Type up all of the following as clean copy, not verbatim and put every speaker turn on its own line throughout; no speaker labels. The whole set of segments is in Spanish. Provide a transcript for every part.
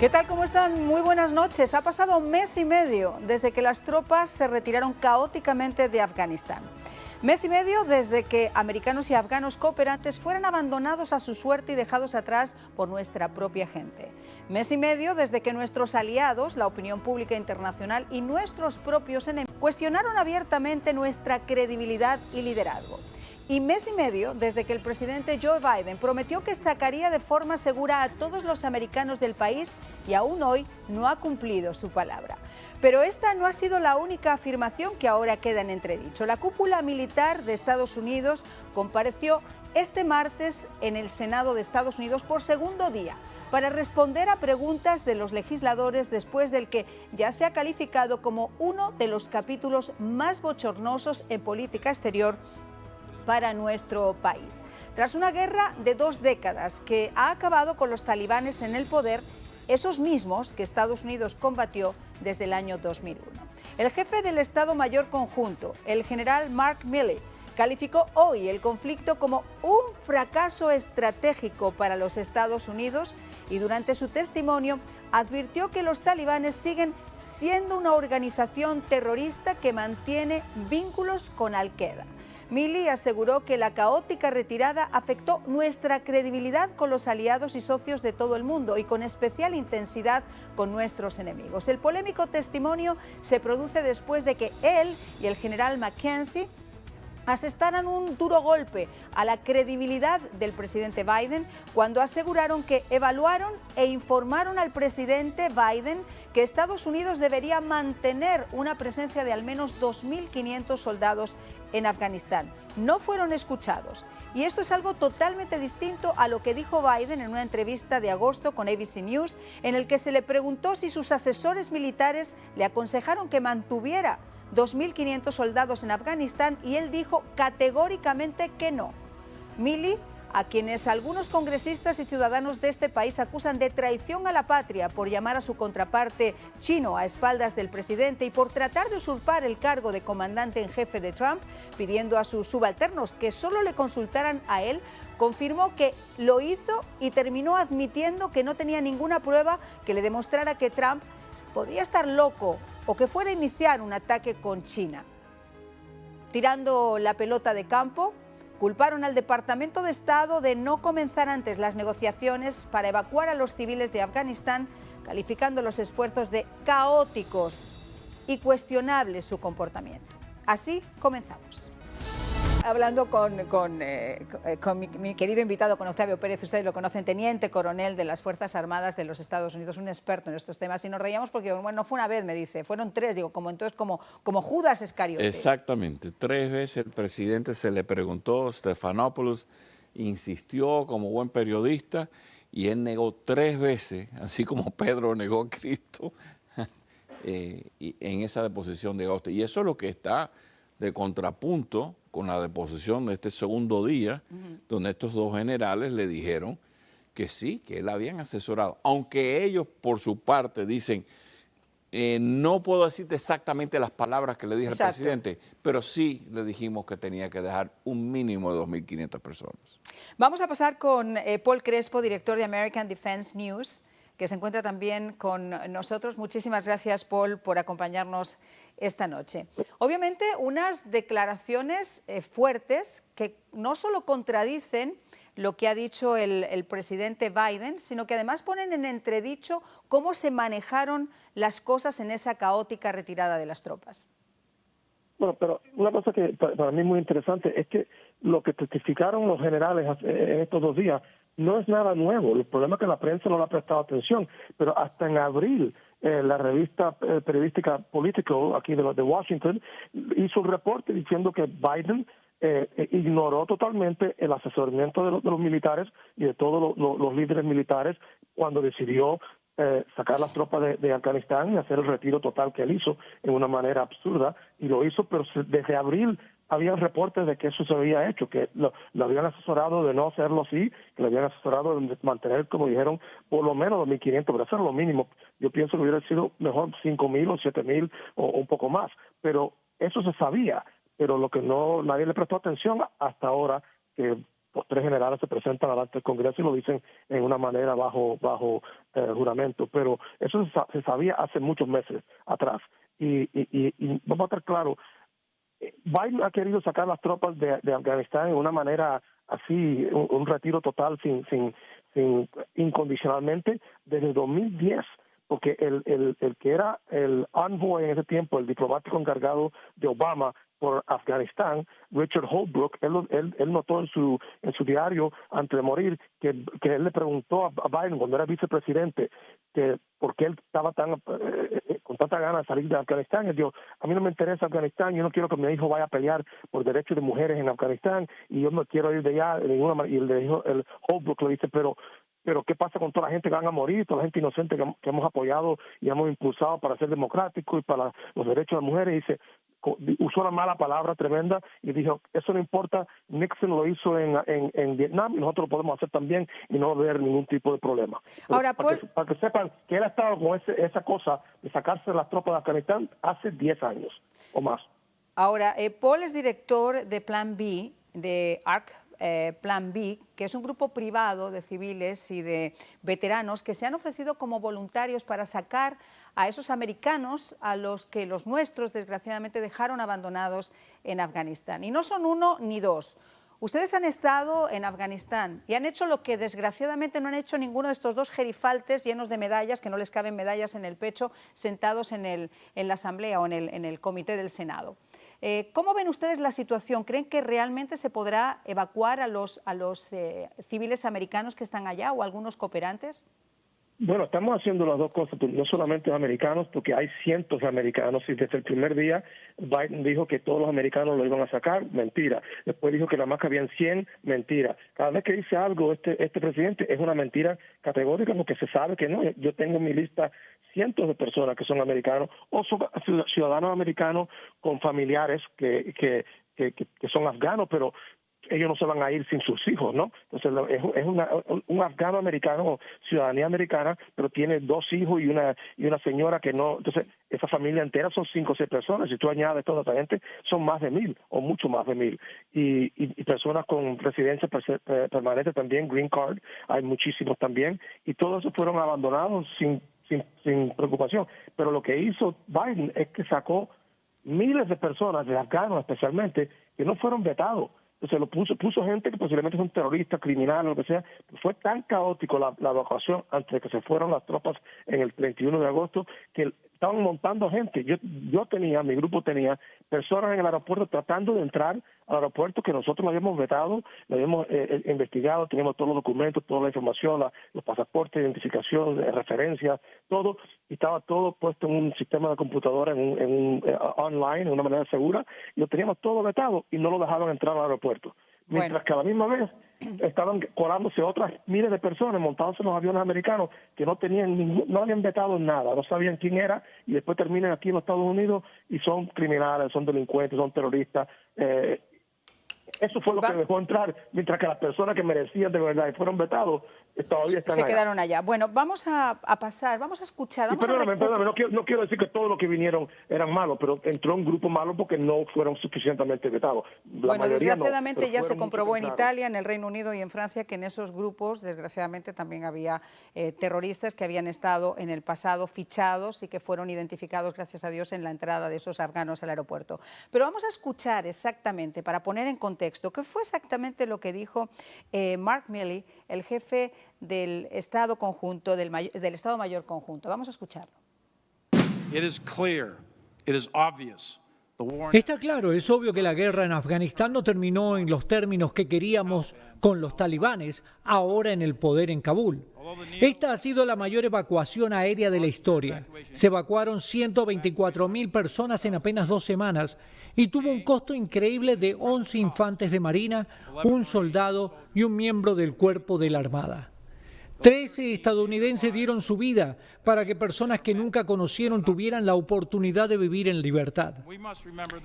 ¿Qué tal? ¿Cómo están? Muy buenas noches. Ha pasado un mes y medio desde que las tropas se retiraron caóticamente de Afganistán. Mes y medio desde que americanos y afganos cooperantes fueran abandonados a su suerte y dejados atrás por nuestra propia gente. Mes y medio desde que nuestros aliados, la opinión pública internacional y nuestros propios enemigos cuestionaron abiertamente nuestra credibilidad y liderazgo. Y mes y medio desde que el presidente Joe Biden prometió que sacaría de forma segura a todos los americanos del país y aún hoy no ha cumplido su palabra. Pero esta no ha sido la única afirmación que ahora queda en entredicho. La cúpula militar de Estados Unidos compareció este martes en el Senado de Estados Unidos por segundo día para responder a preguntas de los legisladores después del que ya se ha calificado como uno de los capítulos más bochornosos en política exterior para nuestro país. Tras una guerra de 2 décadas que ha acabado con los talibanes en el poder, esos mismos que Estados Unidos combatió desde el año 2001. El jefe del Estado Mayor Conjunto, el general Mark Milley, calificó hoy el conflicto como un fracaso estratégico para los Estados Unidos y durante su testimonio advirtió que los talibanes siguen siendo una organización terrorista que mantiene vínculos con Al-Qaeda. Milley aseguró que la caótica retirada afectó nuestra credibilidad con los aliados y socios de todo el mundo y con especial intensidad con nuestros enemigos. El polémico testimonio se produce después de que él y el general McKenzie asestaran un duro golpe a la credibilidad del presidente Biden cuando aseguraron que evaluaron e informaron al presidente Biden que Estados Unidos debería mantener una presencia de al menos 2.500 soldados en Afganistán. No fueron escuchados. Y esto es algo totalmente distinto a lo que dijo Biden en una entrevista de agosto con ABC News, en el que se le preguntó si sus asesores militares le aconsejaron que mantuviera 2.500 soldados en Afganistán y él dijo categóricamente que no. Milley, a quienes algunos congresistas y ciudadanos de este país acusan de traición a la patria por llamar a su contraparte chino a espaldas del presidente y por tratar de usurpar el cargo de comandante en jefe de Trump, pidiendo a sus subalternos que solo le consultaran a él, confirmó que lo hizo y terminó admitiendo que no tenía ninguna prueba que le demostrara que Trump podría estar loco o que fuera a iniciar un ataque con China. Tirando la pelota de campo, culparon al Departamento de Estado de no comenzar antes las negociaciones para evacuar a los civiles de Afganistán, calificando los esfuerzos de caóticos y cuestionable su comportamiento. Así comenzamos. Hablando con mi querido invitado, con Octavio Pérez, ustedes lo conocen, teniente coronel de las Fuerzas Armadas de los Estados Unidos, un experto en estos temas, y nos reíamos porque, bueno, no fue una vez, me dice, fueron 3, digo, como Judas Iscariote.
Exactamente, 3 veces el presidente se le preguntó, Stephanopoulos insistió como buen periodista, y él negó 3 veces, así como Pedro negó a Cristo, en esa deposición de agosto. Y eso es lo que está de contrapunto con la deposición de este segundo día, donde estos 2 generales le dijeron que sí, que él habían asesorado, aunque ellos por su parte dicen, no puedo decirte exactamente las palabras que le dije al presidente, pero sí le dijimos que tenía que dejar un mínimo de 2.500 personas.
Vamos a pasar con Paul Crespo, director de American Defense News, que se encuentra también con nosotros. Muchísimas gracias, Paul, por acompañarnos esta noche. Obviamente, unas declaraciones fuertes que no solo contradicen lo que ha dicho el presidente Biden, sino que además ponen en entredicho cómo se manejaron las cosas en esa caótica retirada de las tropas.
Bueno, pero una cosa que para mí es muy interesante es que lo que testificaron los generales en estos 2 días no es nada nuevo. El problema es que la prensa no le ha prestado atención, pero hasta en abril la revista periodística Politico, aquí de Washington, hizo un reporte diciendo que Biden ignoró totalmente el asesoramiento de los militares y de todos los líderes militares cuando decidió sacar las tropas de Afganistán y hacer el retiro total que él hizo en una manera absurda, y lo hizo, pero desde abril había reportes de que eso se había hecho, que lo habían asesorado de no hacerlo así, que lo habían asesorado de mantener, como dijeron, por lo menos 2.500, pero eso era lo mínimo. Yo pienso que hubiera sido mejor 5.000 o 7.000 o un poco más, pero eso se sabía, pero lo que nadie le prestó atención hasta ahora, que los 3 generales se presentan delante del Congreso y lo dicen en una manera bajo juramento, pero eso se sabía hace muchos meses atrás. Y vamos a estar claros, Biden ha querido sacar las tropas de Afganistán en una manera así, un retiro total sin incondicionalmente desde 2010, porque el que era el envoy en ese tiempo, el diplomático encargado de Obama por Afganistán, Richard Holbrooke, él notó en su diario antes de morir que él le preguntó a Biden cuando era vicepresidente que por qué él estaba con tanta ganas de salir de Afganistán. Él dijo, a mí no me interesa Afganistán, yo no quiero que mi hijo vaya a pelear por derechos de mujeres en Afganistán y yo no quiero ir de allá de ninguna manera. Y el Holbrooke le dice, pero ¿qué pasa con toda la gente que van a morir, toda la gente inocente que hemos apoyado y hemos impulsado para ser democráticos y para los derechos de las mujeres? Y dice, usó una mala palabra tremenda y dijo, eso no importa, Nixon lo hizo en Vietnam y nosotros lo podemos hacer también y no haber ningún tipo de problema.
Ahora,
para que sepan que él ha estado con esa cosa de sacarse las tropas de Afganistán hace 10 años o más.
Ahora, Paul es director de Plan B, de ARC, Plan B, que es un grupo privado de civiles y de veteranos que se han ofrecido como voluntarios para sacar a esos americanos a los que los nuestros desgraciadamente dejaron abandonados en Afganistán. Y no son uno ni dos. Ustedes han estado en Afganistán y han hecho lo que desgraciadamente no han hecho ninguno de estos dos gerifaltes llenos de medallas, que no les caben medallas en el pecho, sentados en la Asamblea o en el Comité del Senado. ¿Cómo ven ustedes la situación? ¿Creen que realmente se podrá evacuar a los civiles americanos que están allá o algunos cooperantes?
Bueno, estamos haciendo las dos cosas, no solamente los americanos, porque hay cientos de americanos y desde el primer día Biden dijo que todos los americanos lo iban a sacar, mentira. Después dijo que nada más que habían 100, mentira. Cada vez que dice algo este presidente es una mentira categórica porque se sabe que no. Yo tengo en mi lista cientos de personas que son americanos o son ciudadanos americanos con familiares que son afganos, pero ellos no se van a ir sin sus hijos, ¿no? Entonces es un afgano americano, ciudadanía americana, pero tiene 2 hijos y una señora que no. Entonces esa familia entera son 5 o 6 personas. Si tú añades toda esa gente, son más de 1,000 o mucho más de 1,000. Y personas con residencia permanente también, green card, hay muchísimos también. Y todos esos fueron abandonados sin preocupación. Pero lo que hizo Biden es que sacó miles de personas, de afganos especialmente, que no fueron vetados. Entonces puso gente que posiblemente son terroristas, criminales, lo que sea. Fue tan caótico la evacuación antes de que se fueron las tropas en el 31 de agosto que estaban montando gente. Mi grupo tenía personas en el aeropuerto tratando de entrar al aeropuerto que nosotros lo habíamos vetado, lo habíamos investigado, teníamos todos los documentos, toda la información, los pasaportes, identificación, referencias, todo, y estaba todo puesto en un sistema de computadora, online, de una manera segura, y lo teníamos todo vetado y no lo dejaban entrar al aeropuerto. Mientras que a la misma vez estaban colándose otras miles de personas montados en los aviones americanos que no habían vetado nada, no sabían quién era y después terminan aquí en los Estados Unidos y son criminales, son delincuentes, son terroristas. Eso fue lo que dejó entrar, mientras que las personas que merecían de verdad y fueron vetados todavía están allá.
Se quedaron allá. Bueno, vamos a pasar, vamos a escuchar.
Perdóname, no quiero decir que todos los que vinieron eran malos, pero entró un grupo malo porque no fueron suficientemente vetados.
Bueno, desgraciadamente ya se comprobó en Italia, en el Reino Unido y en Francia que en esos grupos, desgraciadamente, también había terroristas que habían estado en el pasado fichados y que fueron identificados, gracias a Dios, en la entrada de esos afganos al aeropuerto. Pero vamos a escuchar exactamente, para poner en contexto, qué fue exactamente lo que dijo Mark Milley, el jefe del Estado Conjunto, del Estado Mayor Conjunto. Vamos a escucharlo.
Está claro, es obvio que la guerra en Afganistán no terminó en los términos que queríamos con los talibanes ahora en el poder en Kabul. Esta ha sido la mayor evacuación aérea de la historia. Se evacuaron 124.000 personas en apenas 2 semanas y tuvo un costo increíble de 11 infantes de marina, un soldado y un miembro del cuerpo de la Armada. 13 estadounidenses dieron su vida para que personas que nunca conocieron tuvieran la oportunidad de vivir en libertad.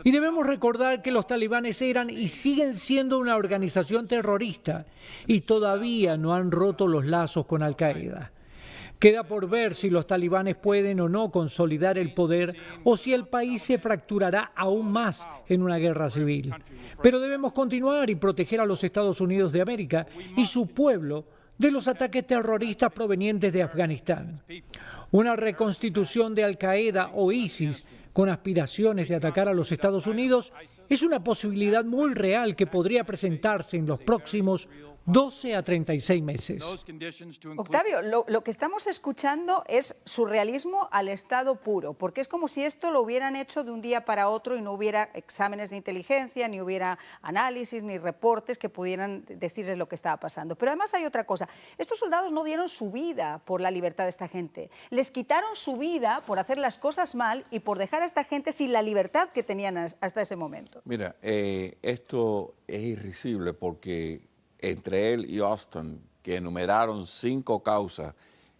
Y debemos recordar que los talibanes eran y siguen siendo una organización terrorista y todavía no han roto los lazos con Al-Qaeda. Queda por ver si los talibanes pueden o no consolidar el poder o si el país se fracturará aún más en una guerra civil. Pero debemos continuar y proteger a los Estados Unidos de América y su pueblo de los ataques terroristas provenientes de Afganistán. Una reconstitución de Al-Qaeda o ISIS con aspiraciones de atacar a los Estados Unidos es una posibilidad muy real que podría presentarse en los próximos 12 a 36 meses.
Octavio, lo que estamos escuchando es surrealismo al estado puro, porque es como si esto lo hubieran hecho de un día para otro y no hubiera exámenes de inteligencia, ni hubiera análisis, ni reportes que pudieran decirles lo que estaba pasando. Pero además hay otra cosa, estos soldados no dieron su vida por la libertad de esta gente, les quitaron su vida por hacer las cosas mal y por dejar a esta gente sin la libertad que tenían hasta ese momento.
Mira, esto es irrisible porque entre él y Austin, que enumeraron 5 causas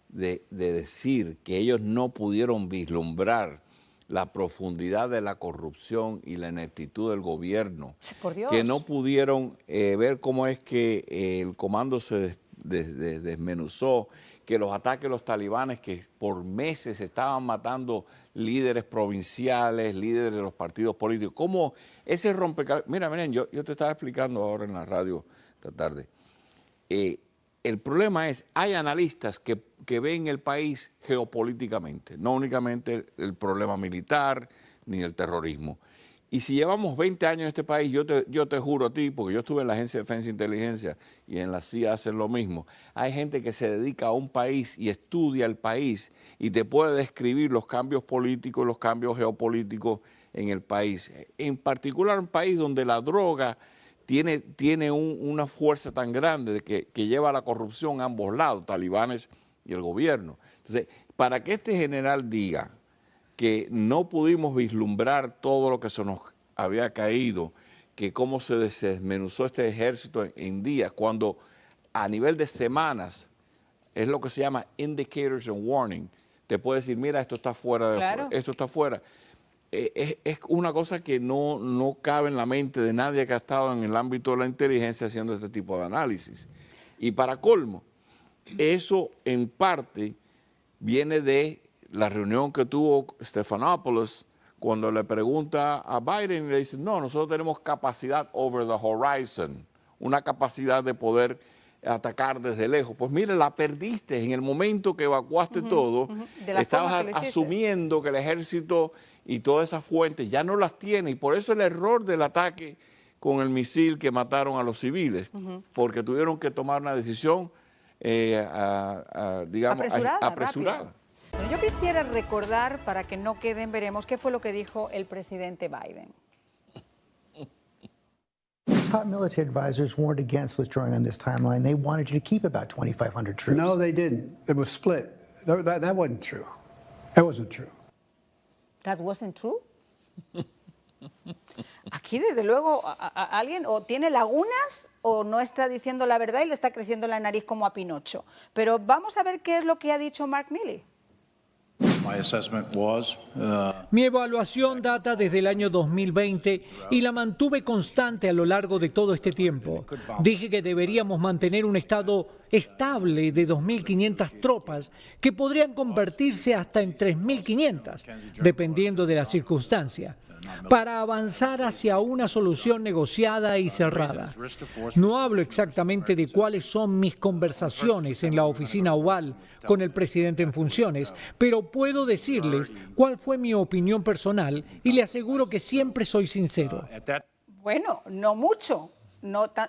de decir que ellos no pudieron vislumbrar la profundidad de la corrupción y la ineptitud del gobierno,
Por Dios.
que no pudieron ver cómo es que el comando se desmenuzó, que los ataques de los talibanes que por meses estaban matando líderes provinciales, líderes de los partidos políticos, cómo ese rompecabezas. Miren, yo te estaba explicando ahora en la radio esta tarde. El problema es, hay analistas que ven el país geopolíticamente, no únicamente el problema militar ni el terrorismo. Y si llevamos 20 años en este país, yo te juro a ti, porque yo estuve en la Agencia de Defensa e Inteligencia y en la CIA hacen lo mismo, hay gente que se dedica a un país y estudia el país y te puede describir los cambios políticos, los cambios geopolíticos en el país. En particular un país donde la droga tiene una fuerza tan grande de que lleva a la corrupción a ambos lados, talibanes y el gobierno. Entonces, para que este general diga que no pudimos vislumbrar todo lo que se nos había caído, que cómo se desmenuzó este ejército en días, cuando a nivel de semanas es lo que se llama indicators and warning, te puede decir, mira, esto está fuera, esto está fuera. Es una cosa que no cabe en la mente de nadie que ha estado en el ámbito de la inteligencia haciendo este tipo de análisis. Y para colmo, eso en parte viene de la reunión que tuvo Stephanopoulos cuando le pregunta a Biden y le dice, no, nosotros tenemos capacidad over the horizon, una capacidad de poder atacar desde lejos. Pues mire, la perdiste en el momento que evacuaste todo, estabas asumiendo que el ejército y todas esas fuentes ya no las tiene, y por eso el error del ataque con el misil que mataron a los civiles, porque tuvieron que tomar una decisión, digamos, apresurada.
Bueno, yo quisiera recordar, para que no queden, veremos qué fue lo que dijo el presidente Biden.
Top military advisors warned against withdrawing on this timeline. They wanted you to keep about 2,500 troops.
No, they didn't. It was split. That wasn't true. That wasn't true.
That wasn't true. Aquí, desde luego, alguien o tiene lagunas o no está diciendo la verdad y le está creciendo la nariz como a Pinocho. Pero vamos a ver qué es lo que ha dicho Mark Milley.
Mi evaluación data desde el año 2020 y la mantuve constante a lo largo de todo este tiempo. Dije que deberíamos mantener un estado estable de 2.500 tropas que podrían convertirse hasta en 3.500, dependiendo de la circunstancia, para avanzar hacia una solución negociada y cerrada. No hablo exactamente de cuáles son mis conversaciones en la oficina oval con el presidente en funciones, pero puedo decirles cuál fue mi opinión personal y le aseguro que siempre soy sincero.
Bueno, no mucho.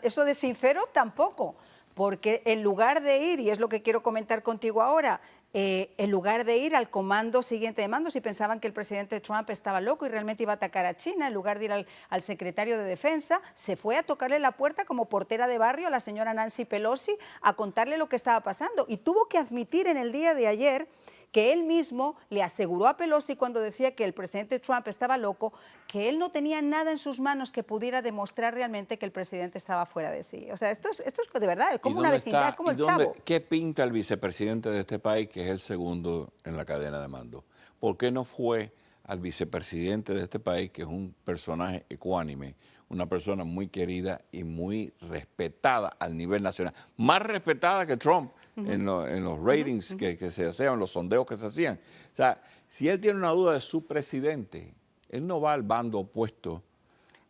Eso de sincero tampoco, porque en lugar de ir, y es lo que quiero comentar contigo ahora, en lugar de ir al comando siguiente de mando, si pensaban que el presidente Trump estaba loco y realmente iba a atacar a China, en lugar de ir al secretario de Defensa, se fue a tocarle la puerta como portera de barrio a la señora Nancy Pelosi a contarle lo que estaba pasando. Y tuvo que admitir en el día de ayer que él mismo le aseguró a Pelosi cuando decía que el presidente Trump estaba loco, que él no tenía nada en sus manos que pudiera demostrar realmente que el presidente estaba fuera de sí. O sea, esto es de verdad, es como una vecindad, es como el Chavo.
¿Qué pinta el vicepresidente de este país, que es el segundo en la cadena de mando? ¿Por qué no fue al vicepresidente de este país, que es un personaje ecuánime, una persona muy querida y muy respetada al nivel nacional. Más respetada que Trump en los ratings que se hacían, en los sondeos que se hacían. O sea, si él tiene una duda de su presidente, él no va al bando opuesto.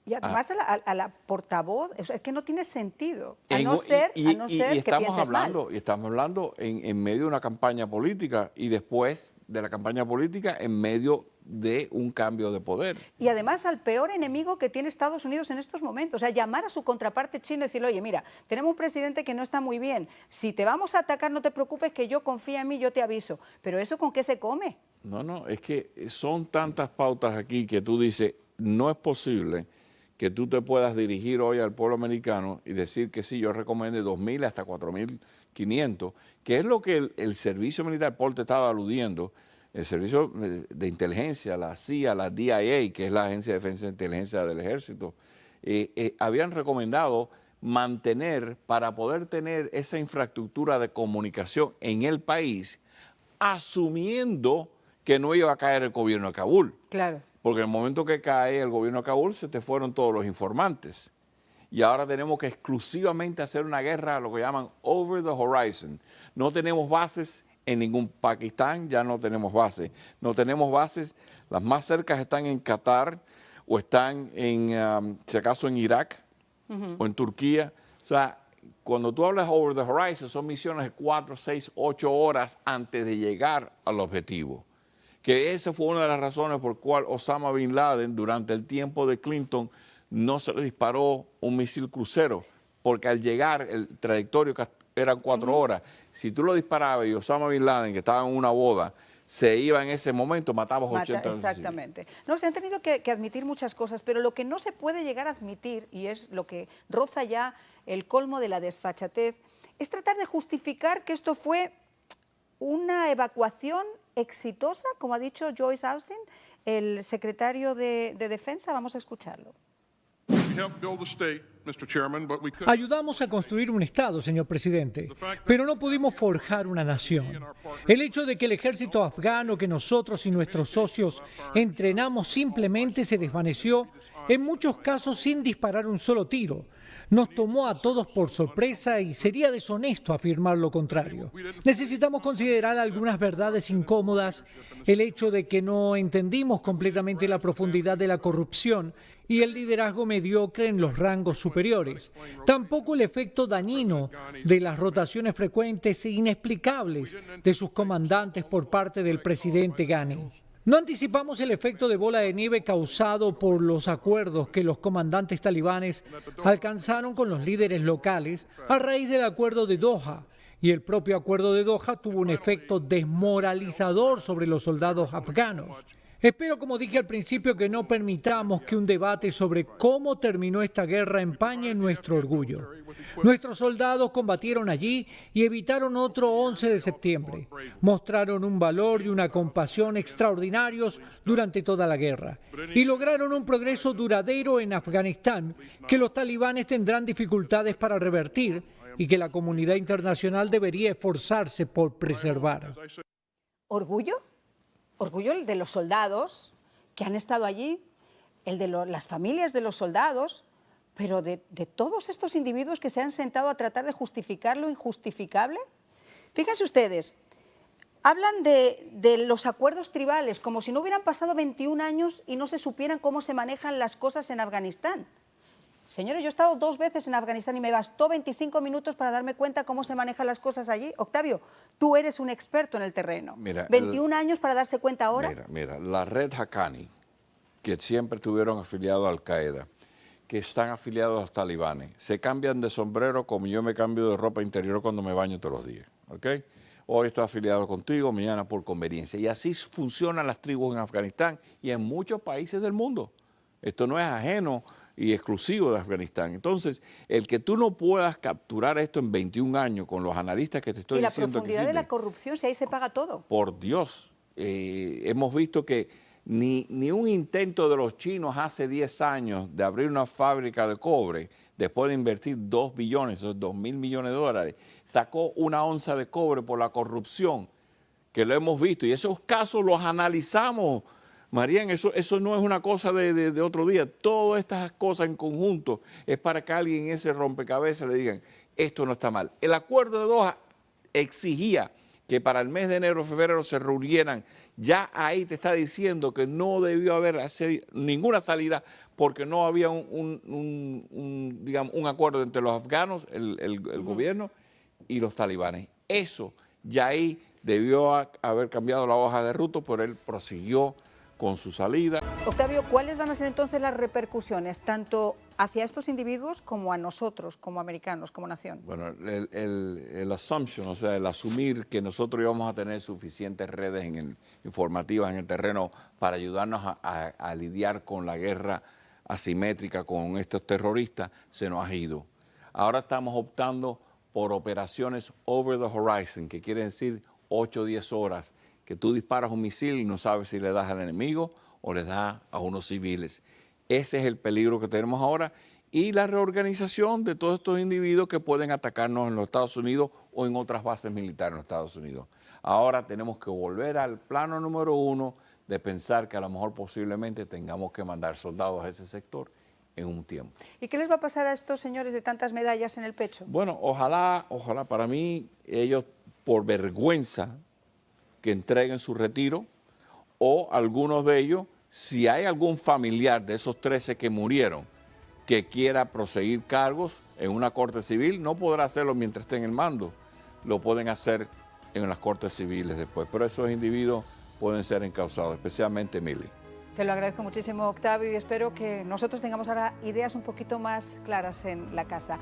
Y además a la portavoz, es que no tiene sentido, a
Y
no ser que
estamos
pienses mal.
hablando, y estamos hablando en medio de una campaña política y después de la campaña política en medio de un cambio de poder.
Y además al peor enemigo que tiene Estados Unidos en estos momentos, o sea, llamar a su contraparte chino y decirle, oye, mira, tenemos un presidente que no está muy bien, si te vamos a atacar no te preocupes que yo confía en mí, yo te aviso, pero ¿eso con qué se come?
No, es que son tantas pautas aquí que tú dices, no es posible que tú te puedas dirigir hoy al pueblo americano y decir que sí, yo recomiendo 2.000 hasta 4.500, que es lo que el servicio militar, Paul te estaba aludiendo, el servicio de inteligencia, la CIA, la DIA, que es la Agencia de Defensa e Inteligencia del Ejército, habían recomendado mantener, para poder tener esa infraestructura de comunicación en el país, asumiendo que no iba a caer el gobierno de Kabul.
Claro.
Porque en el momento que cae el gobierno de Kabul se te fueron todos los informantes. Y ahora tenemos que exclusivamente hacer una guerra, lo que llaman over the horizon. No tenemos bases en ningún Pakistán, ya no tenemos bases. No tenemos bases, las más cercas están en Qatar o están en, si acaso, en Irak o en Turquía. O sea, cuando tú hablas over the horizon, son misiones de 4, 6, 8 horas antes de llegar al objetivo. Que esa fue una de las razones por cual Osama Bin Laden, durante el tiempo de Clinton, no se le disparó un misil crucero, porque al llegar el trayectorio eran 4 horas. Si tú lo disparabas y Osama Bin Laden, que estaba en una boda, se iba en ese momento, matabas 80
Exactamente. No, se han tenido que admitir muchas cosas, pero lo que no se puede llegar a admitir, y es lo que roza ya el colmo de la desfachatez, es tratar de justificar que esto fue una evacuación exitosa, como ha dicho Joyce Austin, el secretario de Defensa. Vamos a escucharlo.
Ayudamos a construir un Estado, señor presidente, pero no pudimos forjar una nación. El hecho de que el ejército afgano que nosotros y nuestros socios entrenamos simplemente se desvaneció, en muchos casos sin disparar un solo tiro, nos tomó a todos por sorpresa y sería deshonesto afirmar lo contrario. Necesitamos considerar algunas verdades incómodas, el hecho de que no entendimos completamente la profundidad de la corrupción y el liderazgo mediocre en los rangos superiores. Tampoco el efecto dañino de las rotaciones frecuentes e inexplicables de sus comandantes por parte del presidente Ghani. No anticipamos el efecto de bola de nieve causado por los acuerdos que los comandantes talibanes alcanzaron con los líderes locales a raíz del acuerdo de Doha, y el propio acuerdo de Doha tuvo un efecto desmoralizador sobre los soldados afganos. Espero, como dije al principio, que no permitamos que un debate sobre cómo terminó esta guerra empañe nuestro orgullo. Nuestros soldados combatieron allí y evitaron otro 11 de septiembre. Mostraron un valor y una compasión extraordinarios durante toda la guerra y lograron un progreso duradero en Afganistán que los talibanes tendrán dificultades para revertir y que la comunidad internacional debería esforzarse por preservar.
¿Orgullo? Orgullo el de los soldados que han estado allí, el de las familias de los soldados, pero de todos estos individuos que se han sentado a tratar de justificar lo injustificable. Fíjense ustedes, hablan de los acuerdos tribales como si no hubieran pasado 21 años y no se supieran cómo se manejan las cosas en Afganistán. Señores, yo he estado 2 veces en Afganistán y me bastó 25 minutos para darme cuenta cómo se manejan las cosas allí. Octavio, tú eres un experto en el terreno.
Mira,
21 años para darse cuenta ahora.
Mira, la red Haqqani, que siempre estuvieron afiliados a Al-Qaeda, que están afiliados a los talibanes, se cambian de sombrero como yo me cambio de ropa interior cuando me baño todos los días. ¿Ok? Hoy estoy afiliado contigo, mañana por conveniencia. Y así funcionan las tribus en Afganistán y en muchos países del mundo. Esto no es ajeno y exclusivo de Afganistán. Entonces, el que tú no puedas capturar esto en 21 años con los analistas que te estoy diciendo que
y la profundidad de la corrupción, si ahí se paga todo.
Por Dios, hemos visto que ni un intento de los chinos hace 10 años de abrir una fábrica de cobre, después de invertir 2 billones, esos 2.000 millones de dólares, sacó una onza de cobre por la corrupción, que lo hemos visto. Y esos casos los analizamos Marían, eso no es una cosa de otro día. Todas estas cosas en conjunto es para que alguien en ese rompecabezas le digan, esto no está mal. El acuerdo de Doha exigía que para el mes de enero o febrero se reunieran. Ya ahí te está diciendo que no debió haber ninguna salida porque no había digamos, un acuerdo entre los afganos, el gobierno, y los talibanes. Eso ya ahí debió haber cambiado la hoja de ruta, pero él prosiguió con su salida.
Octavio, ¿cuáles van a ser entonces las repercusiones, tanto hacia estos individuos como a nosotros, como americanos, como nación?
Bueno, el assumption, o sea, el asumir que nosotros íbamos a tener suficientes redes informativas en el terreno para ayudarnos a lidiar con la guerra asimétrica con estos terroristas, se nos ha ido. Ahora estamos optando por operaciones over the horizon, que quiere decir 8 o 10 horas, que tú disparas un misil y no sabes si le das al enemigo o le das a unos civiles. Ese es el peligro que tenemos ahora y la reorganización de todos estos individuos que pueden atacarnos en los Estados Unidos o en otras bases militares en los Estados Unidos. Ahora tenemos que volver al plano número 1 de pensar que a lo mejor posiblemente tengamos que mandar soldados a ese sector en un tiempo.
¿Y qué les va a pasar a estos señores de tantas medallas en el pecho?
Bueno, ojalá para mí ellos por vergüenza que entreguen su retiro, o algunos de ellos, si hay algún familiar de esos 13 que murieron que quiera proseguir cargos en una corte civil, no podrá hacerlo mientras esté en el mando, lo pueden hacer en las cortes civiles después, pero esos individuos pueden ser encausados, especialmente Milley.
Te lo agradezco muchísimo, Octavio, y espero que nosotros tengamos ahora ideas un poquito más claras en la casa.